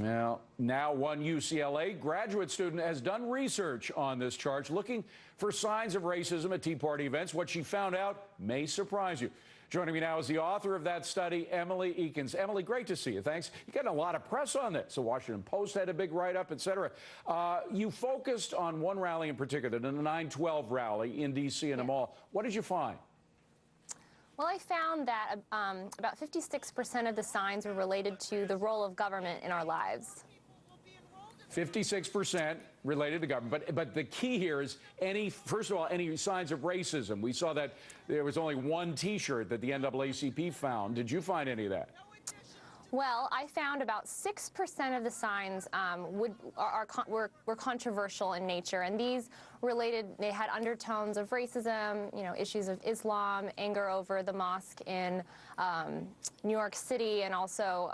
Well, now one UCLA graduate student has done research on this charge, looking for signs of racism at Tea Party events. What she found out may surprise you. Joining me now is the author of that study, Emily Ekins. Emily, great to see you. Thanks. You're getting a lot of press on this. The Washington Post had a big write-up, et cetera. You focused on one rally in particular, the 9/12 rally in D.C. in a mall. What did you find? Well, I found that about 56% of the signs were related to the role of government in our lives. 56% related to government. But the key here is first of all, any signs of racism. We saw that there was only one T-shirt that the NAACP found. Did you find any of that? Well, I found about 6% of the signs were controversial in nature, and these they had undertones of racism, issues of Islam, anger over the mosque in New York City, and also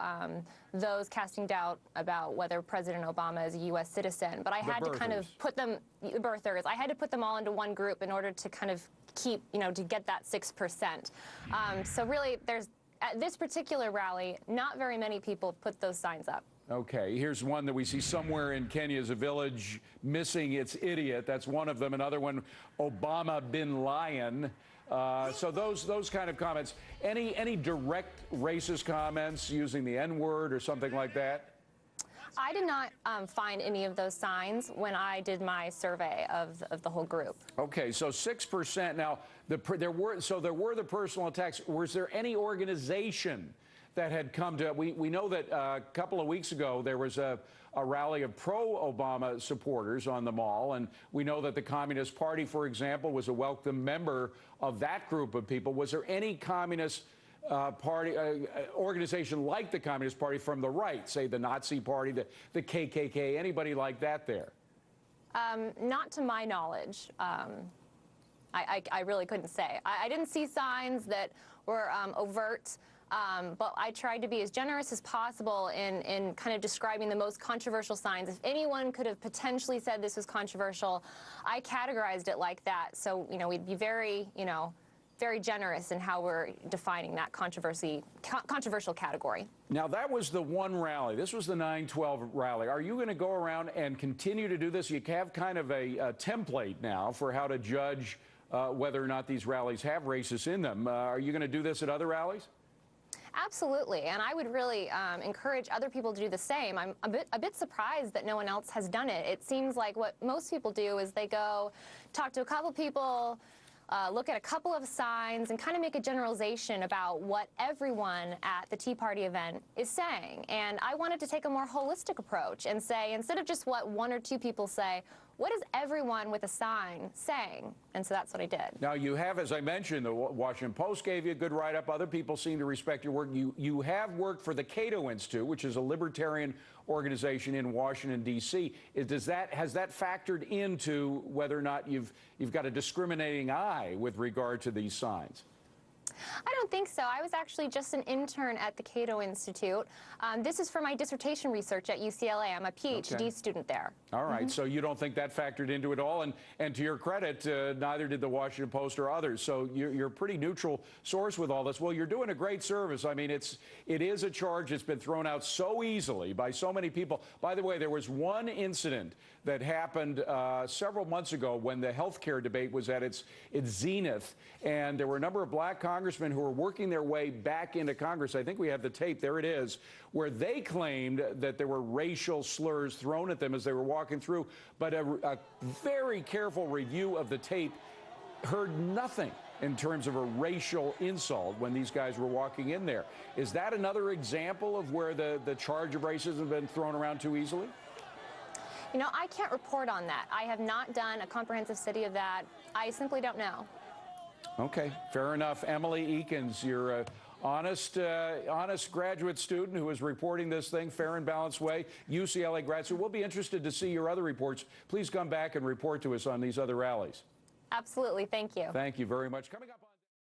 those casting doubt about whether President Obama is a U.S. citizen. But I had to kind of put them, birthers, I had to put them all into one group in order to kind of keep, to get that 6%. So really, at this particular rally, not very many people put those signs up. Okay, here's one that we see somewhere in Kenya as a village missing its idiot. That's one of them. Another one, Obama bin Lion. So those kind of comments. Any direct racist comments using the N-word or something like that? I did not find any of those signs when I did my survey of the whole group. Okay, so 6%. Now, there were the personal attacks. Was there any organization that had come to? We know that a couple of weeks ago there was a rally of pro-Obama supporters on the mall, and we know that the Communist Party, for example, was a welcome member of that group of people. Was there any Communist party organization like the Communist Party from the right, say the Nazi Party, the KKK, anybody like that there? Not to my knowledge. I really couldn't say. I didn't see signs that were overt, but I tried to be as generous as possible in kind of describing the most controversial signs. If anyone could have potentially said this was controversial, I categorized it like that. So, we'd be very, very generous in how we're defining that controversial category. Now, that was the one rally. This was the 9/12 rally. Are you going to go around and continue to do this? You have kind of a template now for how to judge whether or not these rallies have racists in them. Are you going to do this at other rallies? Absolutely, and I would really encourage other people to do the same. I'm a bit surprised that no one else has done it. It seems like what most people do is they go talk to a couple people, look at a couple of signs, and kind of make a generalization about what everyone at the Tea Party event is saying. And I wanted to take a more holistic approach and say, instead of just what one or two people say, what is everyone with a sign saying? And so that's what I did. Now, you have, as I mentioned, the Washington Post gave you a good write-up. Other people seem to respect your work. You have worked for the Cato Institute, which is a libertarian organization in Washington, D.C. Has that factored into whether or not you've got a discriminating eye with regard to these signs? I don't think so. I was actually just an intern at the Cato Institute. This is for my dissertation research at UCLA. I'm a PhD student there. All right. So you don't think that factored into it all? And to your credit, neither did the Washington Post or others. So you're a pretty neutral source with all this. Well, you're doing a great service. I mean, it is a charge that's been thrown out so easily by so many people. By the way, there was one incident that happened several months ago when the health care debate was at its zenith, and there were a number of black congressmen who were working their way back into Congress. I think we have the tape. There it is, where they claimed that there were racial slurs thrown at them as they were walking through. But a very careful review of the tape heard nothing in terms of a racial insult when these guys were walking in there. Is that another example of where the charge of racism has been thrown around too easily? I can't report on that. I have not done a comprehensive study of that. I simply don't know. Okay, fair enough. Emily Ekins, you're an honest graduate student who is reporting this thing fair and balanced way. UCLA grad student. We'll be interested to see your other reports. Please come back and report to us on these other rallies. Absolutely. Thank you. Thank you very much. Coming up.